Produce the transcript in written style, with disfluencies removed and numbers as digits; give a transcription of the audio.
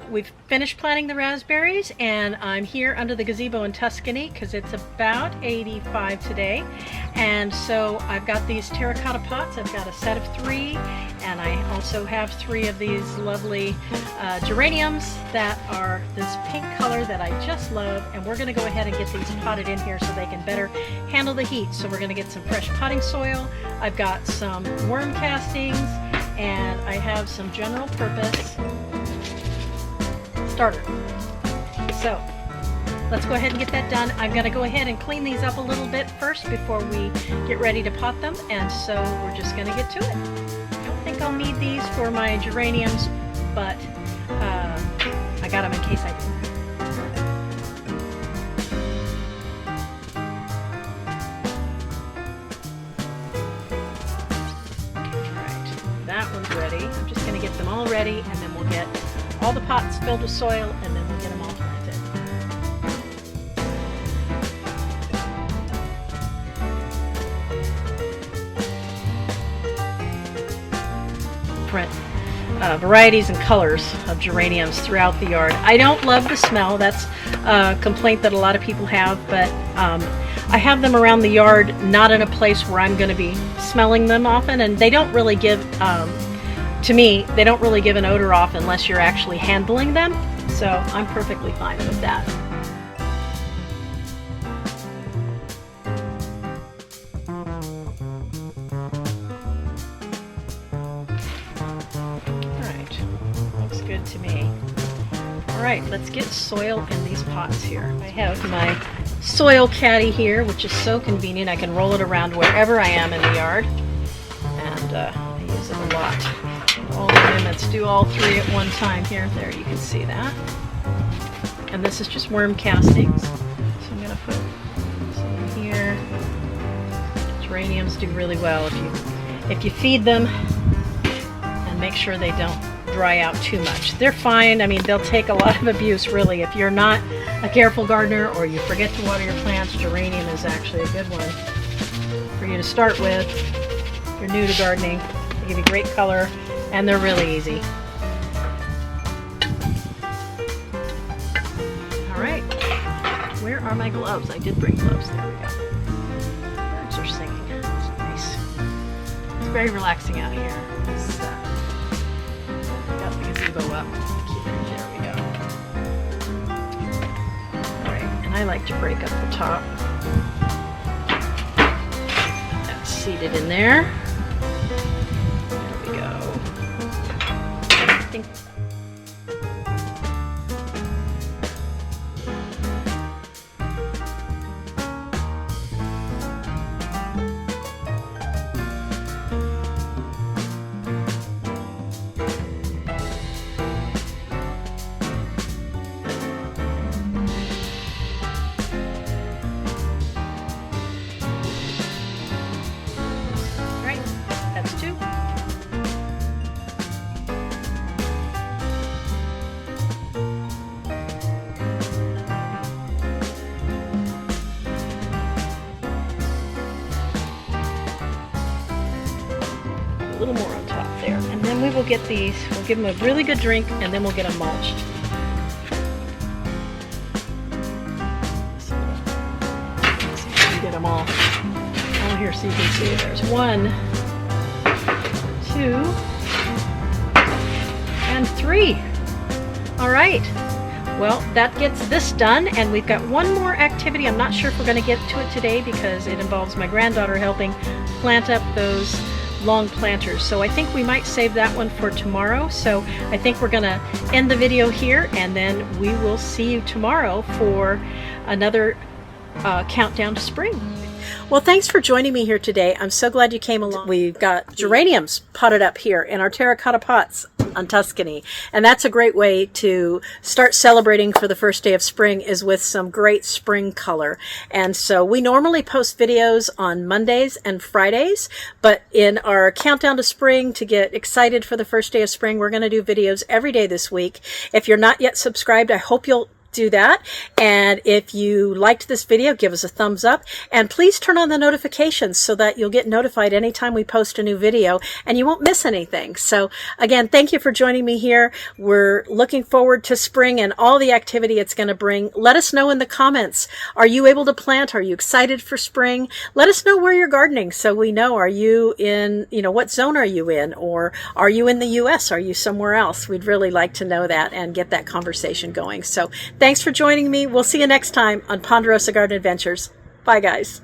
we've finished planting the raspberries, and I'm here under the gazebo in Tuscany because it's about 85 today. And so I've got these terracotta pots. I've got a set of 3, and I also have 3 of these lovely geraniums that are this pink color that I just love. And we're going to go ahead and get these potted in here so they can better handle the heat. So we're going to get some fresh potting soil. I've got some worm castings, and I have some general purpose starter. So let's go ahead and get that done. I'm going to go ahead and clean these up a little bit first before we get ready to pot them, and so we're just going to get to it. I don't think I'll need these for my geraniums, but I got them in case I do. Alright, that one's ready. I'm just going to get them all ready, and then we'll get all the pots filled with soil, and then we'll get them all planted. Different varieties and colors of geraniums throughout the yard. I don't love the smell. That's a complaint that a lot of people have, but I have them around the yard, not in a place where I'm going to be smelling them often, and they don't really give to me, they don't really give an odor off unless you're actually handling them, so I'm perfectly fine with that. Alright, looks good to me. Alright, let's get soil in these pots here. I have my soil caddy here, which is so convenient. I can roll it around wherever I am in the yard, and I use it a lot. All the way, let's do all 3 at one time here. There, you can see that. And this is just worm castings. So I'm going to put some in here. Geraniums do really well if you feed them and make sure they don't dry out too much. They're fine. I mean, they'll take a lot of abuse, really. If you're not a careful gardener or you forget to water your plants, geranium is actually a good one for you to start with. If you're new to gardening, they give you great color. And they're really easy. Alright, where are my gloves? I did bring gloves. There we go. Birds are singing. It's nice. It's very relaxing out here. Got the gazebo up. There we go. Alright, and I like to break up the top. That's seated in there. A little more on top there, and then we will get these, we'll give them a really good drink, and then we'll get them mulched. Let's see if we can get them all here so you can see. There's 1, 2, and 3. All right, well, that gets this done, and we've got one more activity. I'm not sure if we're going to get to it today because it involves my granddaughter helping plant up those long planters, so I think we might save that one for tomorrow. So I think we're gonna end the video here, and then we will see you tomorrow for another countdown to spring. Well, thanks for joining me here today. I'm so glad you came along. We've got geraniums potted up here in our terracotta pots on Tuscany, and that's a great way to start celebrating for the first day of spring, is with some great spring color. And so we normally post videos on Mondays and Fridays, but in our countdown to spring, to get excited for the first day of spring, we're going to do videos every day this week. If you're not yet subscribed, I hope you'll do that. And if you liked this video, give us a thumbs up, and please turn on the notifications so that you'll get notified anytime we post a new video and you won't miss anything. So again, thank you for joining me here. We're looking forward to spring and all the activity it's going to bring. Let us know in the comments. Are you able to plant? Are you excited for spring? Let us know where you're gardening so we know. Are you in, what zone are you in? Or are you in the US? Are you somewhere else? We'd really like to know that and get that conversation going. So thanks for joining me. We'll see you next time on Ponderosa Garden Adventures. Bye, guys.